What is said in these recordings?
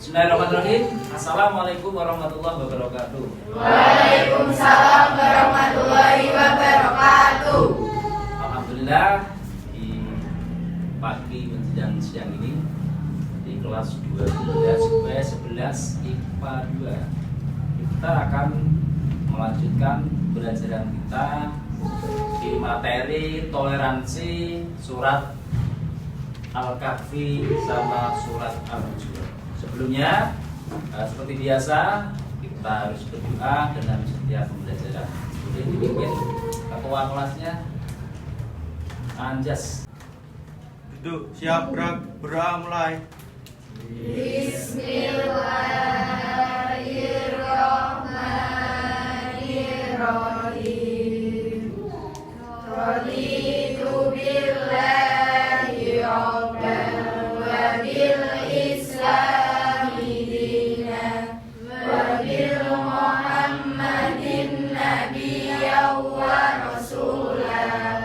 Bismillahirrahmanirrahim. Assalamualaikum warahmatullahi wabarakatuh. Waalaikumsalam warahmatullahi wabarakatuh. Alhamdulillah, di pagi menjelang siang ini di kelas 12 IPA 2 kita akan melanjutkan pembelajaran kita di materi toleransi surat Al-Kahfi sama surat Al-Hujurat. Sebelumnya, seperti biasa, kita harus berdoa dalam setiap pembelajaran. Boleh dipimpin ketua kelasnya, Anjas. Duduk, siap, berdoa mulai. Bismillahirrahmanirrahim. Raditu billahi rabban wa bil islami dinan wa bil muhammadin nabiyyan wa rasulan.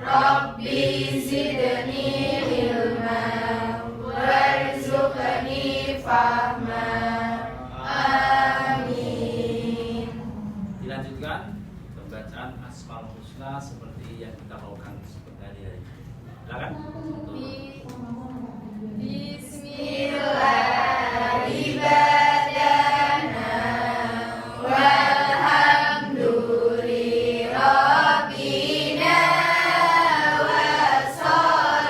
Rabbi zidni ilman warzuqni fahman. Amin. Dilanjutkan pembacaan Asmaul Husna seperti yang kita lakukan seperti hari-hari. Silakan. Bismillah ibadana walhamdulillahi rabbina wassalatu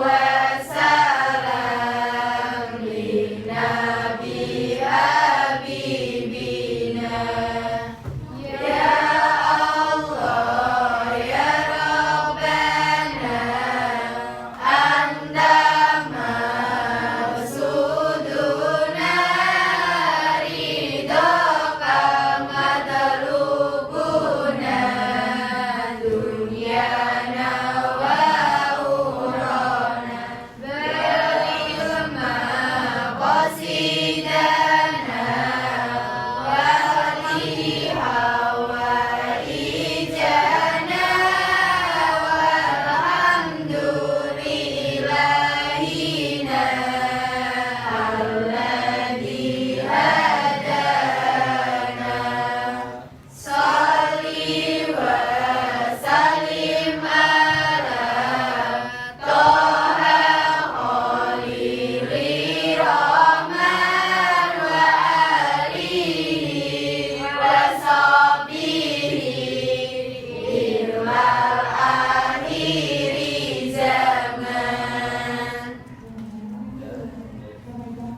wassalam li nabi habibina. Ya Allah ya Rabbana anta maksuduna ridhaka matlubuna dunyana wa ukhrana berilma qasidana wali hawaijana walhamdulillahina alladzi hadana. Salli wa sallim ala Toha Khalili Rahman wa alihi wa sahbihi ilal akhiri zaman.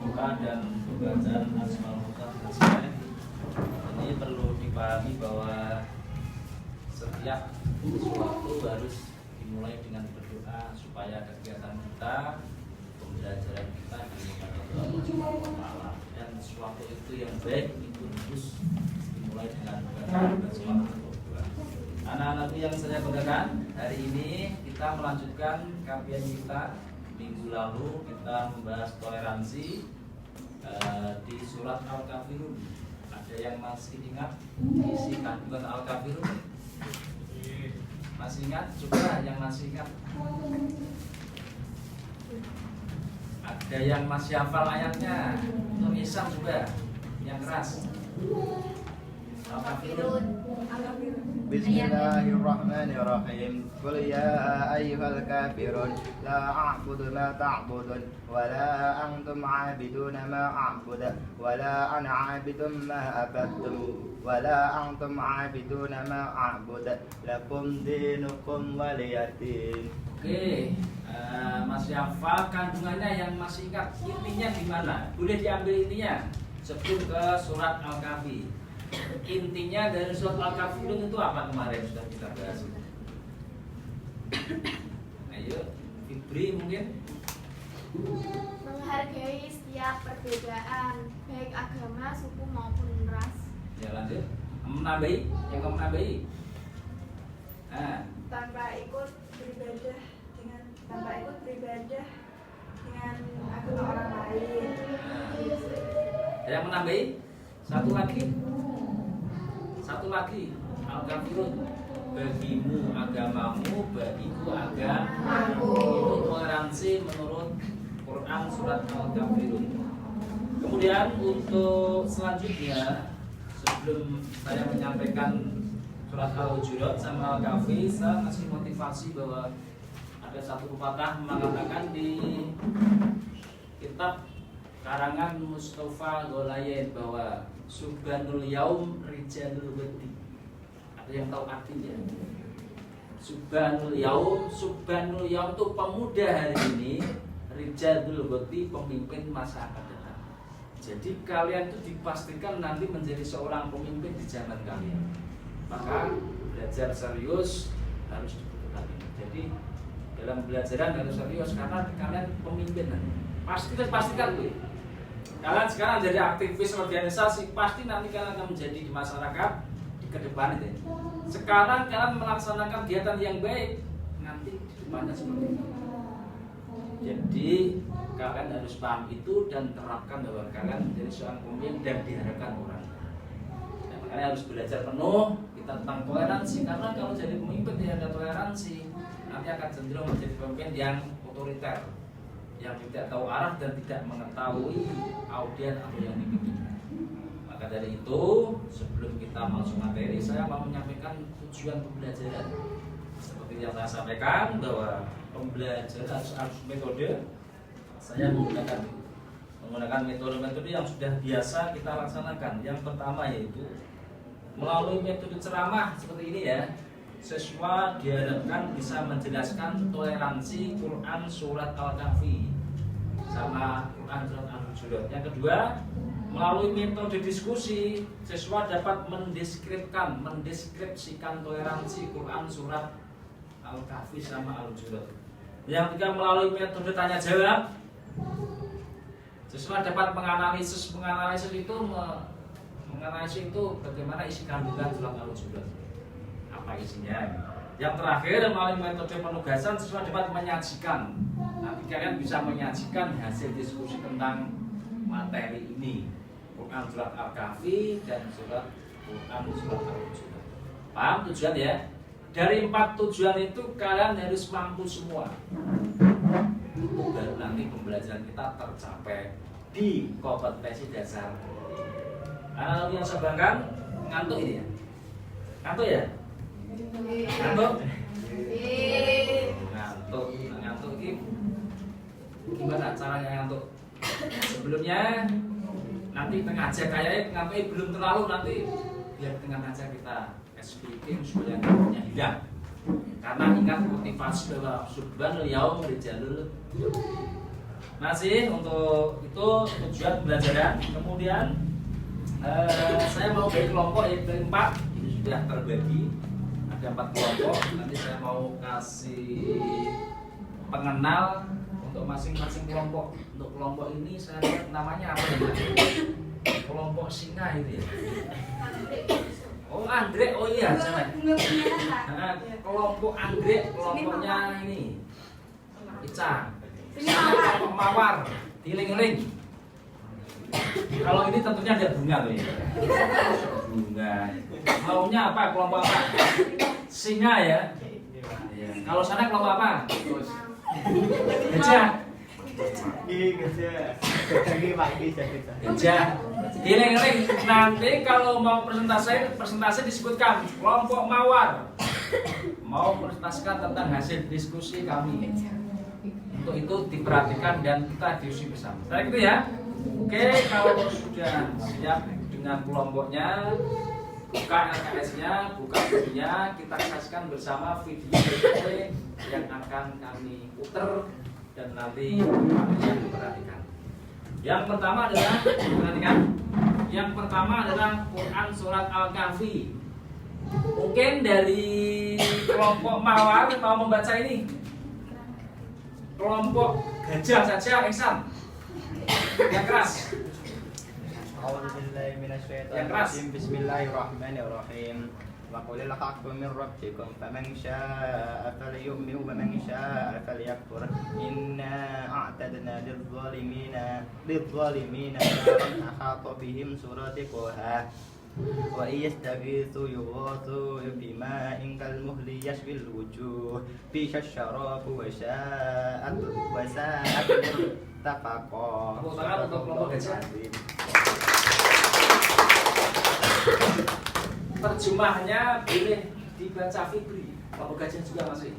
Doa dan pembacaan Asmaul Husna selesai. Ini perlu dipahami bahwa setiap sesuatu harus dimulai dengan berdoa supaya kegiatan kita, pembelajaran kita dimudahkan oleh Allah Subhanahu wa Ta'ala. Dan sesuatu itu yang baik itu harus dimulai dengan bacaan basmalah atau doa. Anak-anakku yang saya banggakan, hari ini kita melanjutkan kajian kita. Minggu lalu kita membahas toleransi di surat Al-Kafirun. Ada yang masih ingat isi kandungan Al-Kafirun? Masih ingat? Coba yang masih ingat. Ada yang masih hafal ayatnya? Untuk Isam juga yang keras. Al-Kafirun. Bismillahirrahmanirrahim. Qul ya ayyuhal kafirun la a'budu ma ta'budun wa la antum 'abiduna ma a'budu wa la ana 'abidun ma abadtum wa la antum 'abiduna ma a'budu lakum dinukum waliyadin. Oke, masih hafal kandungannya, yang masih ingat intinya gimana? Boleh diambil intinya sebelum ke surat Al-Kahfi. Intinya dari surat Al-Kafirun itu apa kemarin sudah kita bahas? Ayo, Fibri mungkin. Menghargai setiap perbedaan, baik agama, suku maupun ras. Ya lanjut. Menambahi, yang kamu nambahi. Tanpa ikut beribadah dengan agama orang lain. Ada yang menambahi? Satu lagi. Al-Kafirun. Bagimu agamamu, bagiku agamaku. Itu toleransi menurut Quran surat Al-Kafirun. Kemudian untuk selanjutnya, sebelum saya menyampaikan surat Al-Hujurat sama Al-Kahfi, saya kasih motivasi bahwa ada satu pepatah mengatakan di kitab karangan Mustafa Gholayen bahwa Subhanul Yaum Rijalul Wadi. Ada yang tahu artinya? Subhanul Yaum itu pemuda hari ini, Rijalul Wadi pemimpin masa akan datang. Jadi kalian itu dipastikan nanti menjadi seorang pemimpin di zaman kalian. Maka belajar serius harus dibutuhkan. Jadi dalam belajaran harus serius karena kalian pemimpin nanti. Pastikan tuh. Kalian sekarang jadi aktivis organisasi, pasti nanti kalian akan menjadi di masyarakat di ke depan itu. Sekarang kalian melaksanakan kegiatan yang baik, nanti di depannya seperti itu. Jadi kalian harus paham itu dan terapkan bahwa kalian menjadi seorang pemimpin dan diharapkan orang. Dan makanya harus belajar penuh kita tentang toleransi, karena kalau jadi pemimpin tidak ada toleransi, nanti akan cenderung menjadi pemimpin yang otoriter, yang tidak tahu arah dan tidak mengetahui audien atau yang dipimpinnya. Maka dari itu, sebelum kita masuk materi, saya mau menyampaikan tujuan pembelajaran. Seperti yang saya sampaikan bahwa pembelajaran harus metode. Saya menggunakan metode-metode yang sudah biasa kita laksanakan. Yang pertama yaitu melalui metode ceramah seperti ini ya. Siswa diharapkan bisa menjelaskan toleransi Quran surat Al-Kahfi sama Quran surat Al-Hujurat. Yang kedua, melalui metode diskusi, siswa dapat mendeskripsikan toleransi Quran surat Al-Kahfi sama Al-Hujurat. Yang ketiga, melalui metode tanya jawab, siswa dapat menganalisis itu bagaimana isi kandungan surat Al-Hujurat, apa isinya. Yang terakhir, melalui metode penugasan, siswa dapat menyajikan. Nanti kalian bisa menyajikan hasil diskusi tentang materi ini, Quran surat Al-Kahfi dan surat Quran surat Al-Hujurat. Paham tujuan ya? Dari 4 tujuan itu kalian harus mampu semua. Itu baru nanti pembelajaran kita tercapai di kompetensi dasar. Anak yang saya banggakan, ngantuk ini ya? Ngantuk ya? Ngantuk? Ngantuk ini gimana caranya ngantuk? Sebelumnya nanti tengah aja kayaknya ngantuknya belum terlalu, nanti biar tengah aja kita speaking supaya ngantuknya hilang. Karena ingat motivasi bahwa Subhanul Yaum Rijalul Wadi. Masih untuk itu tujuan pembelajaran. Kemudian saya mau bagi kelompok yang dari 4. Ini sudah terbagi, ada 4 kelompok. Nanti saya mau kasih pengenal untuk masing-masing kelompok. Untuk kelompok ini saya lihat namanya apa ya? Kelompok singa itu ya. Oh Anggrek, oh iya jangan. Kelompok Anggrek, kelompoknya ini Ica. Kelompok Mawar, Tiling-ling. Kalau ini tentunya ada bunga loh ya. Bunga. Maunya apa? Kelompok apa? Singa ya. Kalau sana kelompok apa? Gajah. Gajah. Giling-giling. Nanti kalau mau presentasi disebutkan kelompok Mawar mau presentasikan tentang hasil diskusi kami. Untuk itu diperhatikan dan kita diskusi bersama. Saya gitu ya. Oke, kalau sudah siap dengan kelompoknya, buka LKS-nya, buka videonya, kita saksikan bersama video yang akan kami putar dan nanti kalian diperhatikan. Yang pertama adalah perhatikan. Yang pertama adalah Quran surat Al-Kahfi. Mungkin dari kelompok Mawar mau membaca ini. Kelompok Gajah saja, Ihsan. Yang keras. Yang keras. Bismillahirrahmanirrahim. وقل الحق من ربكم فمن شاء فليؤمن ومن شاء فليكفر إنا أعتدنا للظالمين نارا أحاط بهم سرادقها وإن يستغيثوا يغاثوا بماء كالمهل يشوي الوجوه بئس الشراب وساءت ittafaqa. Tepuk tangan untuk kelompok gajah. Terjemahnya boleh dibaca Fibri. Kelompok gajah juga masih.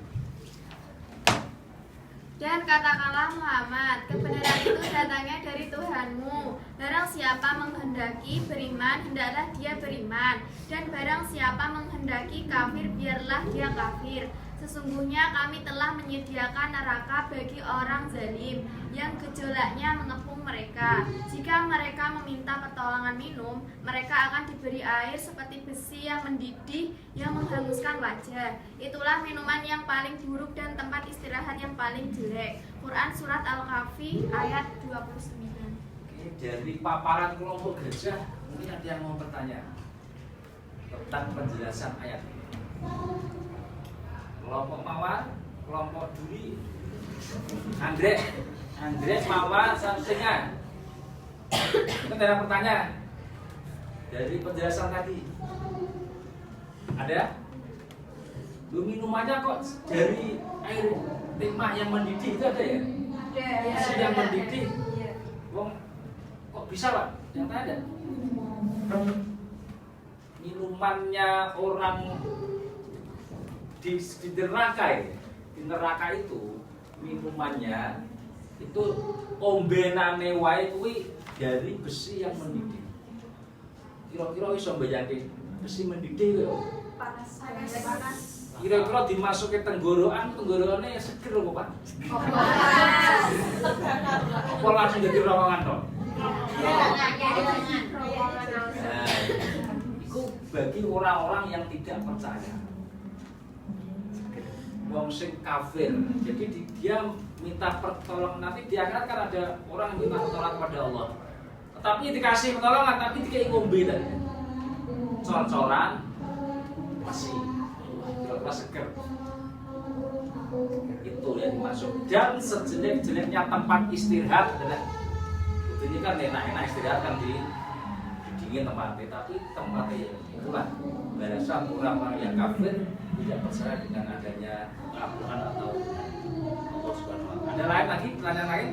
Dan katakanlah Muhammad, kebenaran itu datangnya dari Tuhanmu. Barang siapa menghendaki beriman, hendaklah dia beriman. Dan barang siapa menghendaki kafir, biarlah dia kafir. Sesungguhnya kami telah menyediakan neraka bagi orang zalim yang gejolaknya mengepung mereka. Jika mereka meminta pertolongan minum, mereka akan diberi air seperti besi yang mendidih yang menghanguskan wajah. Itulah minuman yang paling buruk dan tempat istirahat yang paling jelek. Quran Surat Al-Kahfi ayat 29. Oke, dari paparan kelompok gajah, mungkin ada yang mau bertanya tentang penjelasan ayat ini. Kelompok Mawar, kelompok Duri, Anggrek, Mawar, Samsinga. Itu ada pertanyaan dari penjelasan tadi. Ada? Lu minumannya kok dari air timah yang mendidih itu ada ya? Besi yang mendidih. Wong kok bisa Pak? Yang ada? Minumannya orang di neraka ya, di neraka itu minumannya itu ombenane wae kuwi dari besi yang mendidih. Kira-kira iso mbayangke besi mendidih kok Panas. kira-kira dimasuke tenggorokane seger kok Pak. Apa langsung jadi rokongan toh? Nah, itu bagi orang-orang yang tidak percaya. Wong sing kafir, jadi dia minta pertolongan. Nanti di akhirat kan ada orang yang minta pertolongan kepada Allah, tetapi dikasih pertolongan tapi dikasih ngombe tadi, cor-coran masih kira-kira seger. Itu yang dimaksud. Dan sejelek-jeleknya tempat istirahat adalah ini kan enak-enak istirahat kan di dingin tempatnya, tapi tempatnya itulah balasan orang-orang yang kafir tidak percaya dengan adanya Al-Quran atau Allah Subhanahu wa Ta'ala. Ada lain lagi, pertanyaan lain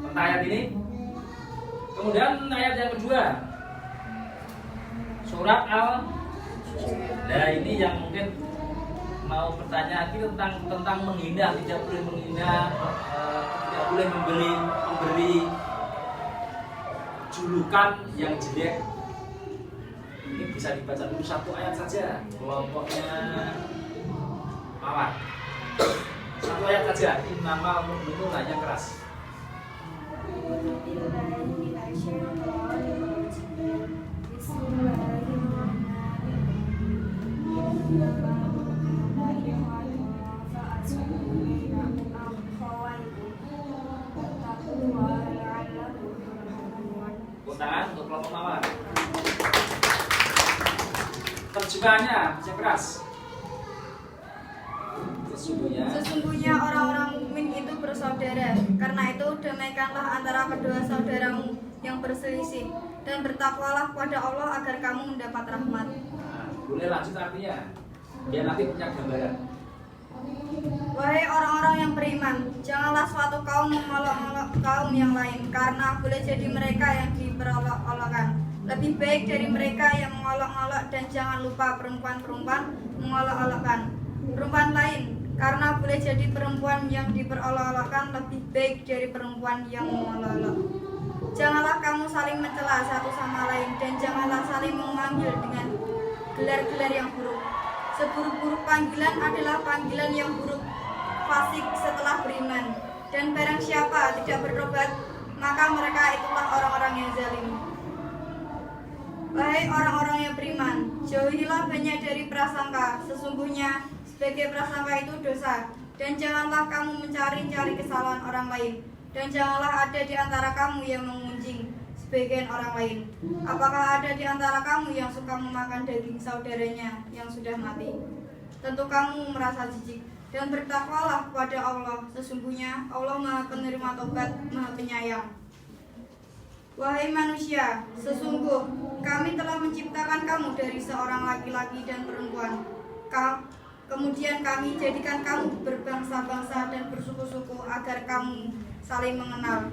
tentang ayat ini. Kemudian ayat yang kedua, surat Al. Nah ini yang mungkin mau bertanya lagi tentang menghina, tidak boleh menghina, tidak boleh memberi julukan yang jelek. Ini bisa dibaca dulu satu ayat saja, kelompoknya Mawar. Satu ayat saja, innamal mu'minuna yang keras. Tangan untuk kelompok Mawar. Terjemahannya yang keras. Sesungguhnya orang-orang mukmin itu bersaudara. Karena itu damaikanlah antara kedua saudaramu yang berselisih dan bertakwalah kepada Allah agar kamu mendapat rahmat. Nah, boleh lanjut artinya, biar nanti punya gambaran. Wahai orang-orang yang beriman, janganlah suatu kaum mengolok-olok kaum yang lain, karena boleh jadi mereka yang diperolok-olokkan lebih baik dari mereka yang mengolok-olok, dan jangan lupa perempuan-perempuan mengolok-olokkan perempuan lain, karena boleh jadi perempuan yang diperolok-olokkan lebih baik dari perempuan yang mengolok-olok. Janganlah kamu saling mencela satu sama lain, dan janganlah saling memanggil dengan gelar-gelar yang buruk. Seburuk-buruk panggilan adalah panggilan yang buruk, fasik setelah beriman. Dan barang siapa tidak bertobat, maka mereka itulah orang-orang yang zalim. Wahai orang-orang yang beriman, jauhilah banyak dari prasangka. Sesungguhnya sebagai prasangka itu dosa. Dan janganlah kamu mencari-cari kesalahan orang lain. Dan janganlah ada di antara kamu yang mengunjing sebagian orang lain. Apakah ada di antara kamu yang suka memakan daging saudaranya yang sudah mati? Tentu kamu merasa jijik. Dan bertakwalah kepada Allah. Sesungguhnya Allah Maha Penerima Tobat, Maha Penyayang. Wahai manusia, sesungguh kami telah menciptakan kamu dari seorang laki-laki dan perempuan. Kemudian kami jadikan kamu berbangsa-bangsa dan bersuku-suku agar kamu saling mengenal.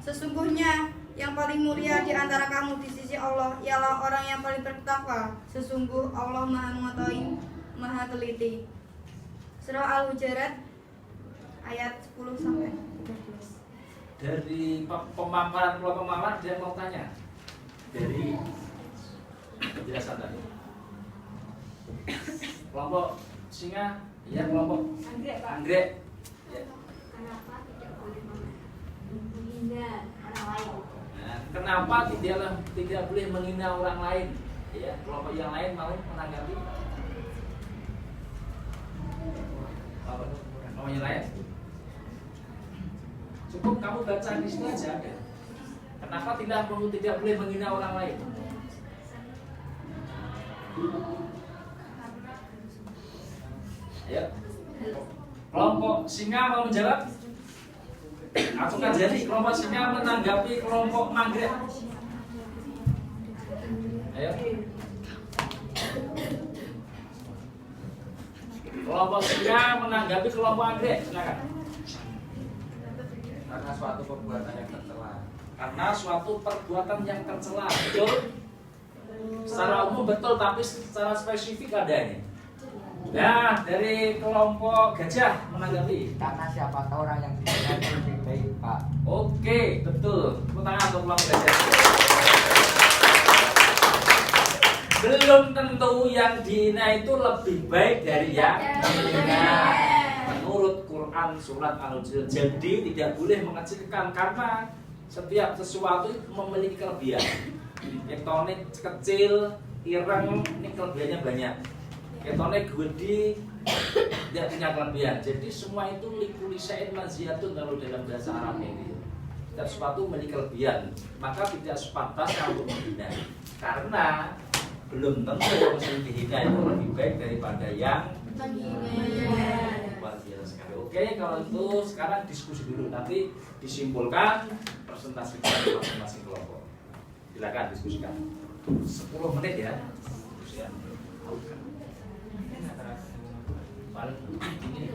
Sesungguhnya yang paling mulia di antara kamu di sisi Allah ialah orang yang paling bertakwa. Sesungguh Allah Maha Mengetahui, Maha Teliti. Surah Al-Hujurat ayat 10 sampai 13. Dari pemaparan kelompok mawar dia mau tanya dari penjelasan tadi. Kelompok singa, ya kelompok anggrek. Ya. Kenapa tidak boleh menghina orang lain? Nah, kenapa tidak boleh menghina orang lain? Ya, kelompok yang lain mau menanggapi? Apa? Kelompok yang lain? Cukup kamu baca di sini aja ada. Kenapa tidak boleh menghina orang lain? Ayo. Kelompok singa mau menjawab? Aku kan jadi kelompok singa menanggapi kelompok anggrek. Ayo. Kelompok singa menanggapi kelompok anggrek, silakan. Karena suatu perbuatan yang tercela. Karena suatu perbuatan yang tercela, betul? Secara umum betul, tapi secara spesifik ada ini. Nah, dari kelompok gajah menanggapi. Karena siapa tahu orang yang dihina itu lebih baik, Pak. Oke, betul. Tepuk tangan untuk kelompok gajah. Belum tentu yang dihina itu lebih baik dari yang dihina. Menurut Quran surat Al-Hujurat. Jadi tidak boleh mengecilkan karena setiap sesuatu itu memiliki kelebihan. Ketonik kecil, ireng, ini kelebihannya banyak. Ketonik gede, tidak punya kelebihan. Jadi semua itu likulisain maziyatun kalau dalam bahasa Arab ini. Setiap sesuatu memiliki kelebihan, maka tidak sepantas untuk menghina. Karena belum tentu yang dihina itu lebih baik daripada yang luar biasa sekali. Oke, kalau itu sekarang diskusi dulu, nanti disimpulkan presentasikan masing-masing kelompok. Silakan diskusikan. 10 menit ya. Diskusikan. Paling ini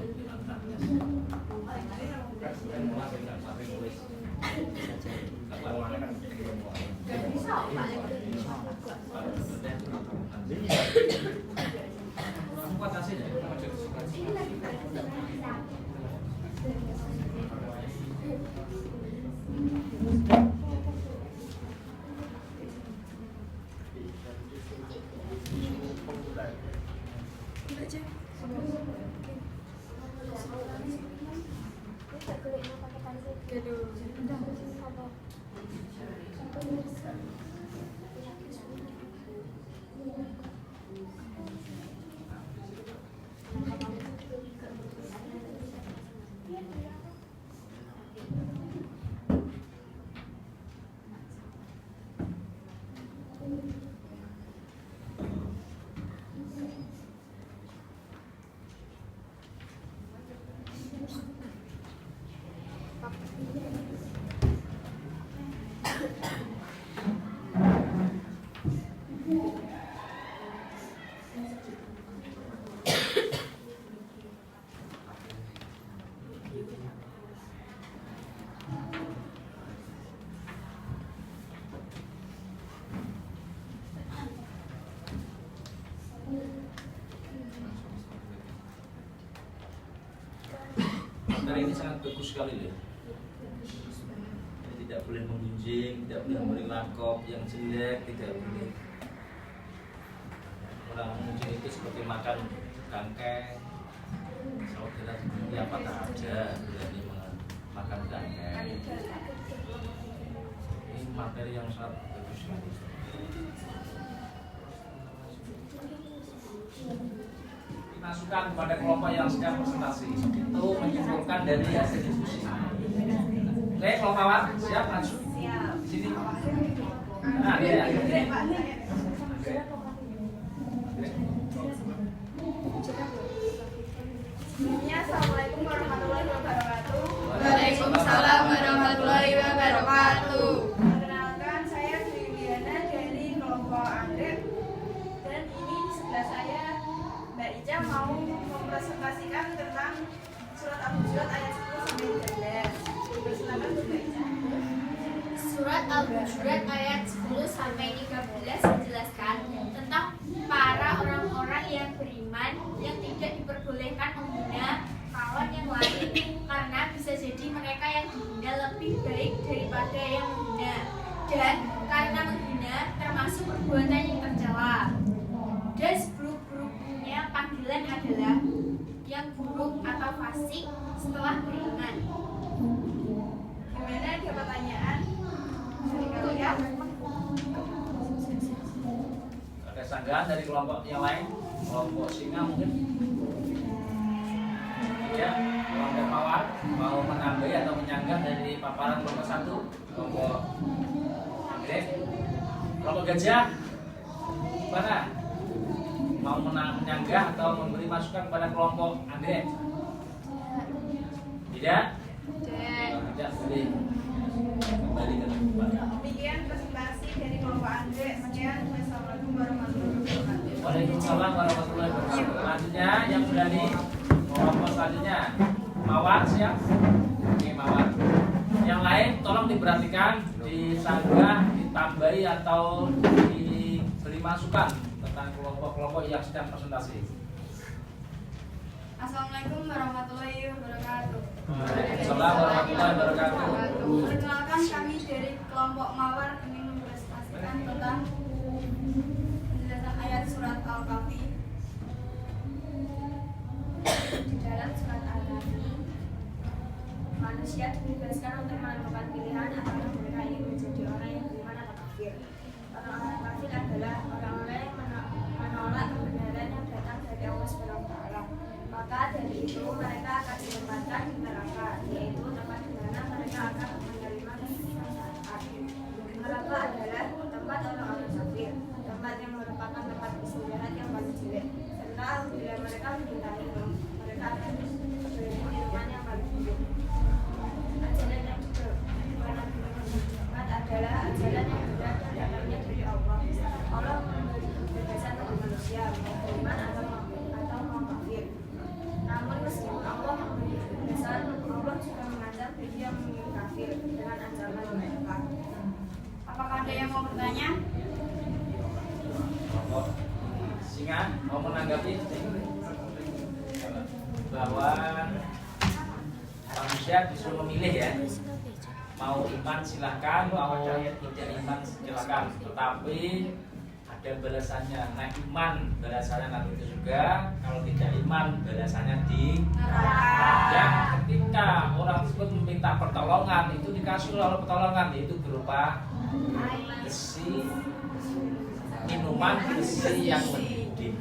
Karena ini sangat bagus sekali ya. Ini tidak boleh menggunjing, tidak boleh memberi lakop yang jelek, tidak boleh. Orang menggunjing itu seperti makan kangkeng. Saudara seperti apakah ada berani makan kangkeng? Ini materi yang sangat bagus sekali. Masukan kepada kelompok yang sedang presentasi itu menyimpulkan dari hasil diskusi. Oke, kelompok awal siap masuk? Siap. Di sini. Nah, ya. Assalamualaikum warahmatullahi wabarakatuh. Waalaikumsalam warahmatullahi wabarakatuh. Perkenalkan, saya Juliana dari kelompok anggrek. Dan ini di sebelah saya Mbak Ica mau mempresentasikan tentang surat Al-Hujurat ayat 10 sampai 13. Surat Al-Hujurat ayat 10 sampai 13 menjelaskan tentang para orang-orang yang beriman yang tidak diperbolehkan menghina kawan yang lain karena bisa jadi mereka yang dihina lebih baik daripada yang menghina, dan karena menghina termasuk perbuatan yang tercela. Dan seburuk-buruknya panggilan adalah yang buruk atau fasik setelah beriman. Gimana, ada pertanyaan dari kalian? Ada sanggahan dari kelompok yang lain? Kelompok singa mungkin? Ya, kelompok mawar mau menambah atau menyanggah dari paparan kelompok 1? Kelompok anggrek? Kelompok gajah? Mana? Mau menyanggah atau memberi masukan pada kelompok anggrek? Tidak? Tidak, boleh kembali ke tempat. Demikian presentasi dari kelompok anggrek. Sekian, wassalamualaikum warahmatullahi wabarakatuh. Waalaikumsalam warahmatullahi wabarakatuh. Selanjutnya yang berani kelompok selanjutnya mawar, siap? Oke, mawar. Yang lain tolong diperhatikan, disanggah, ditambahi atau diberi masukan tentang kelompok-kelompok yang sedang presentasi. Assalamualaikum warahmatullahi wabarakatuh. Waalaikumsalam warahmatullahi wabarakatuh. Perkenalkan, kami dari kelompok mawar ingin mempresentasikan tentang penjelasan ayat surat Al-Kahfi. Di dalam surat Al-Kahfi, manusia dibebaskan untuk menentukan pilihan apakah mereka ingin menjadi orang yang beriman atau kafir. Orang-orang kafir adalah orang-orang yang menolak kebenaran yang datang dari Allah Subhanahu wa Ta'ala. Maka dari itu mereka akan ditempatkan di neraka, yaitu tempat di mana mereka akan menerima kesusahan. Neraka adalah tempat orang-orang kafir, tempat yang merupakan tempat istirahat yang paling jelek. Serta bila mereka minta minum, mereka akan diberi minuman yang paling buruk. Ajaran yang tempat adalah ajaran yang benar dan datangnya dari Allah. Allah memberi kebebasan bagi manusia, mau beriman atau mau kafir. Namun meskipun Allah memberi kebebasan, Allah juga mengancam bagi yang memilih kafir dengan ancaman mereka. Apakah ada yang mau bertanya? Kelompok singa mau menanggapi bahwa manusia disuruh memilih ya, mau iman silahkan, mau tidak iman silahkan, tetapi ada balasannya. Nah, iman balasannya nanti itu juga, kalau tidak iman balasannya di neraka. Yang ketika orang tersebut meminta pertolongan itu dikasih oleh pertolongan, yaitu berupa besi, minuman besi yang mendidih,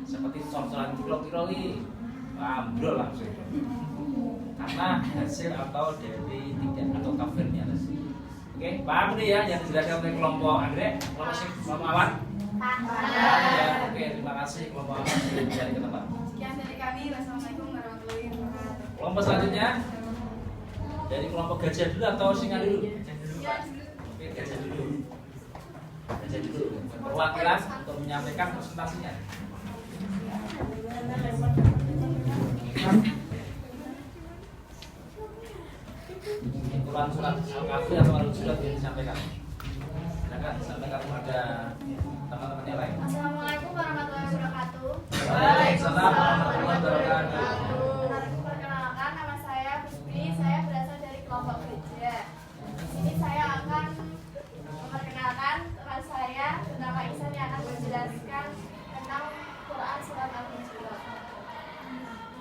seperti contohan kilo-kilo ini ambrol langsung karena hasil atau dari tidak atau kafirnya. Oke, paham nih ya yang dijelaskan oleh kelompok anggrek, kelompok mawar? Ya, oke, terima kasih kelompok mawar dari ke tempat. Sekian dari kami. Wassalamualaikum warahmatullahi wabarakatuh. Kelompok selanjutnya dari kelompok gajah dulu atau singa dulu? Oke, gajah dulu. Gajah dulu. Perwakilan untuk menyampaikan presentasinya. Quran surat Al-Kahfi atau Al-Hujurat yang disampaikan. Silakan sampaikan kepada teman-teman yang lain. Assalamualaikum warahmatullahi wabarakatuh. Waalaikumsalam warahmatullahi wabarakatuh. Perkenalkan, nama saya Puspi. Saya berasal dari kelompok gajah. Di sini saya akan memperkenalkan teman saya bernama Ihsan yang akan menjelaskan tentang Quran surat Al-Hujurat.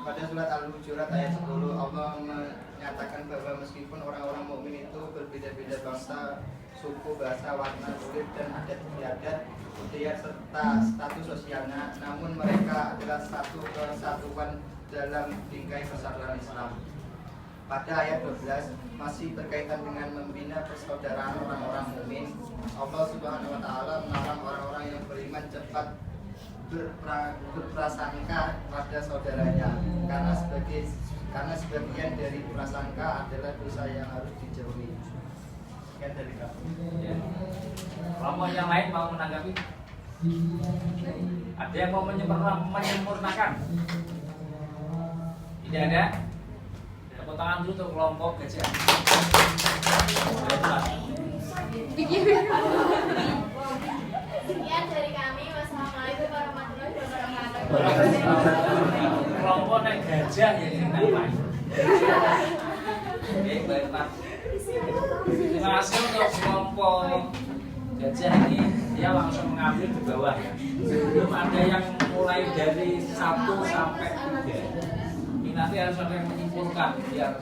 Pada surat Al-Hujurat ayat 10 Allah menyatakan bahwa meskipun orang-orang mukmin itu berbeda-beda bangsa, suku, bahasa, warna kulit dan adat istiadat, budaya serta status sosialnya, namun mereka adalah satu kesatuan dalam bingkai persaudaraan Islam. Pada ayat 12 masih berkaitan dengan membina persaudaraan orang-orang mukmin. Allah Subhanahu wa taala melarang orang-orang yang beriman cepat berprasangka pada saudaranya karena sebagian dari prasangka adalah dosa yang harus dijauhi. Sekian dari kami. Ya. Kelompok yang lain mau menanggapi? Ada yang mau menyempurnakan? Tidak ada? Kelompok Tepuk tangan dulu untuk kelompok gajah. Sekian dari kami. Wassalamualaikum warahmatullahi wabarakatuh. Kelompok naik gajah yang ini ngapain? Oke, baik Pak. Terima kasih untuk kelompok gajah ini. Dia langsung mengambil di bawah ya. Belum ada yang mulai dari 1 sampai 3. Ini nanti harus ada yang menyimpulkan biar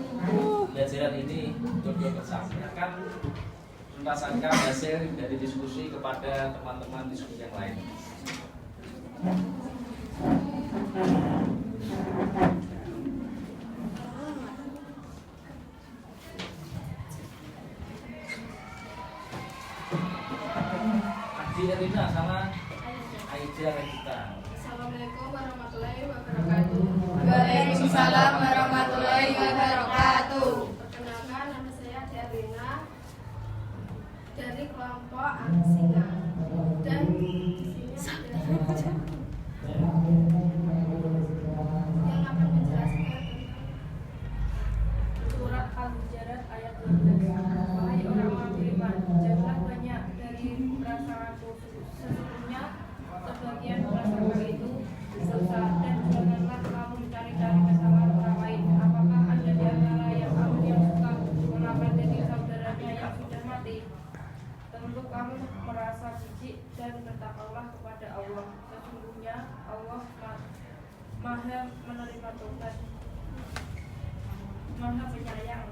pelajaran ini betul-betul tersampaikan tuntaskan hasil dari diskusi kepada teman-teman diskusi yang lain. Rina sama Aida kita. Assalamualaikum warahmatullahi wabarakatuh. Waalaikumsalam warahmatullahi wabarakatuh. Perkenalkan, nama saya Rina dari kelompok Angsinga dan yang akan menjelaskan surat Al-Hujurat ayat 12. Wahai orang-orang beriman, janganlah banyak dari prasangkaku, sesungguhnya sebagian prasangka itu sesat, dan janganlah kamu mencari-cari kesalahan orang lain. Apakah ada di antara kamu yang suka memakan daging saudaranya yang sudah mati? Tentu kamu merasa jijik dan bertakwalah kepada Allah. Sesungguhnya Allah Maha menerima tobat, Maha penyayang.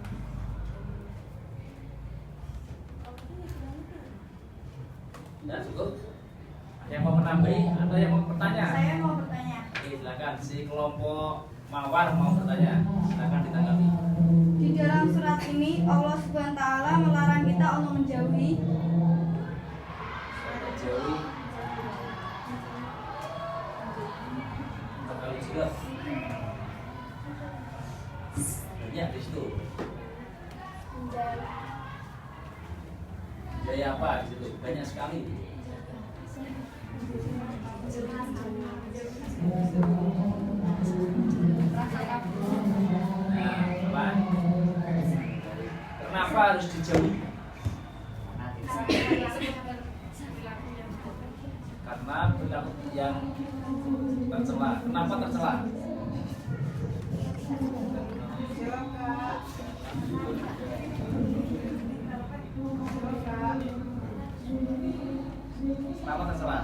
Ya, cukup. Ada yang mau menambah atau yang mau bertanya? Saya mau bertanya. Oke, silakan. Si kelompok Mawar mau bertanya. Silakan ditanggapi. Di dalam surat ini Allah Subhanahu wa taala melarang kita untuk menjauhi Jauhi. Terlalu juga. Banyak di situ. Gaya apa di situ? Banyak sekali. Nah, apa? Kenapa harus dijauhi? Karena perilaku yang tercela. Kenapa tercela? Kenapa tercela?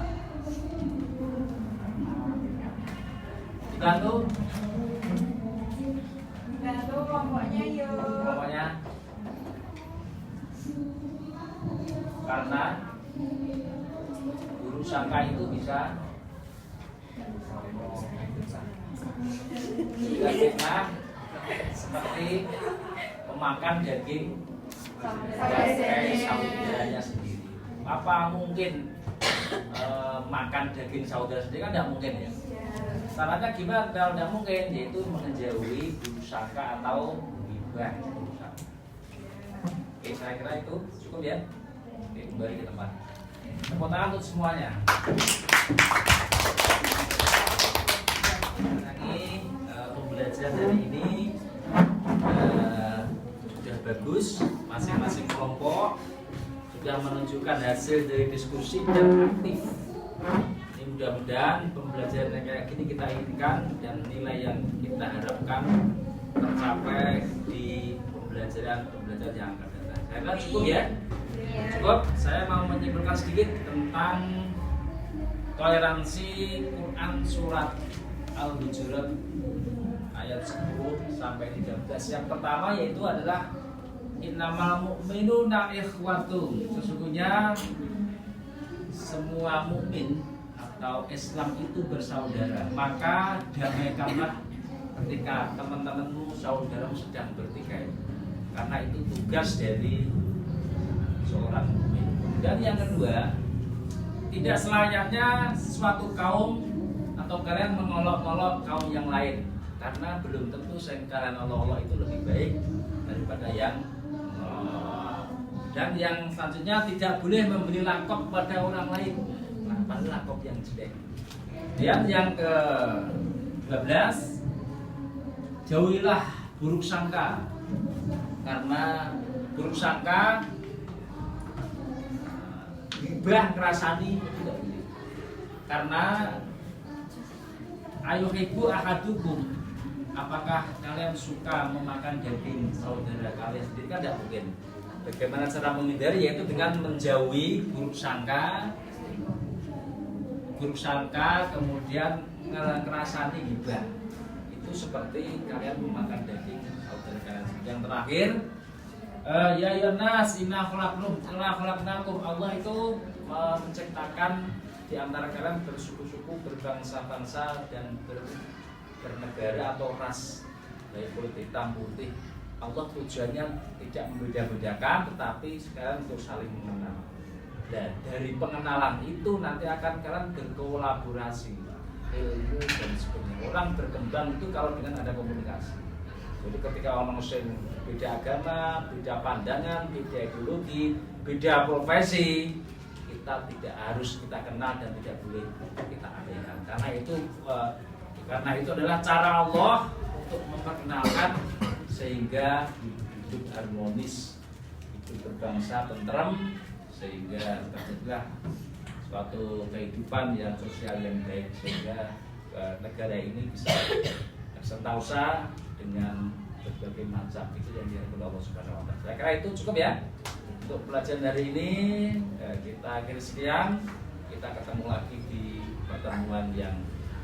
Dibantu? Bantu kelompoknya yuk. Pokoknya karena guru sangka itu bisa juga fitnah seperti memakan daging saudaranya sendiri. Apa mungkin makan daging saudara sendiri? Kan tidak mungkin ya. Caranya gimana? Kalau tidak mungkin, yaitu menjauhi guru sangka atau ghibah. Oke, saya kira itu cukup ya. Oke, kembali ke tempat. Tepuk tangan untuk semuanya. Ini pembelajaran hari ini sudah bagus. Masing-masing kelompok sudah menunjukkan hasil dari diskusi dan aktif. Ini mudah-mudahan pembelajaran yang kayak gini kita inginkan dan nilai yang kita harapkan tercapai di pembelajaran yang akan datang. Saya kira cukup ya. Cukup. Saya mau menyimpulkan sedikit tentang toleransi Quran surat Al-Hujurat ayat 10 sampai 13. Yang pertama yaitu adalah innamal mu'minuna ikhwatun. Sesungguhnya semua mukmin atau Islam itu bersaudara. Maka damaikanlah ketika teman-temanmu saudaramu sedang bertikai. Karena itu tugas dari seorang mukmin. Dan yang kedua, tidak selayaknya suatu kaum atau kalian mengolok-olok kaum yang lain, karena belum tentu yang kalian olok-olok itu lebih baik daripada yang dan yang selanjutnya tidak boleh memberi lakop pada orang lain, apalagi lakop yang jelek. Dan yang ke-12, jauhilah buruk sangka. Karena buruk sangka gibah ngrasani itu tidak boleh. Karena ayo ibu ahadukum, apakah kalian suka memakan daging saudara kalian sendiri? Kan tidak mungkin. Bagaimana cara menghindari? Yaitu dengan menjauhi buruk sangka, kemudian ngerasani gibah. Itu seperti kalian memakan daging saudara kalian sendiri. Yang terakhir, ya nas inna khalaqnakum, Allah itu menciptakan di antara kalian bersuku-suku, berbangsa-bangsa dan bernegara atau ras, baik kulit hitam putih. Allah tujuannya tidak membeda-bedakan, tetapi sekalian untuk saling mengenal. Dan dari pengenalan itu nanti akan kalian berkolaborasi, ilmu dan sebagainya. Orang berkembang itu kalau dengan ada komunikasi. Jadi ketika orang Muslim beda agama, beda pandangan, beda ideologi, beda profesi, kita tidak harus kita kenal dan tidak boleh kita abaikan. Karena itu adalah cara Allah untuk memperkenalkan sehingga hidup harmonis, hidup berbangsa tentram, sehingga terjadilah suatu kehidupan yang sosial yang baik, sehingga negara ini bisa bersentausa dengan berbagai macam itu yang dilakukan Allah Subhanahu wa taala. Saya kira itu cukup ya. Untuk pelajaran hari ini kita akhiri sekian. Kita ketemu lagi di pertemuan yang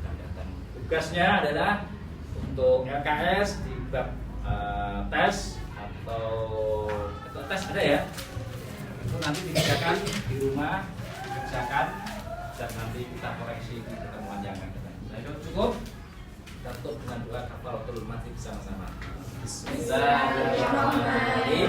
akan datang. Tugasnya adalah untuk LKS di bab tes atau tes ada ya. Itu nanti dikerjakan di rumah, dikerjakan dan nanti kita koreksi di pertemuan yang akan datang. Saya kira cukup. Kita tutup dengan doa kafaratul majlis bersama-sama. Bismillahirrahmanirrahim.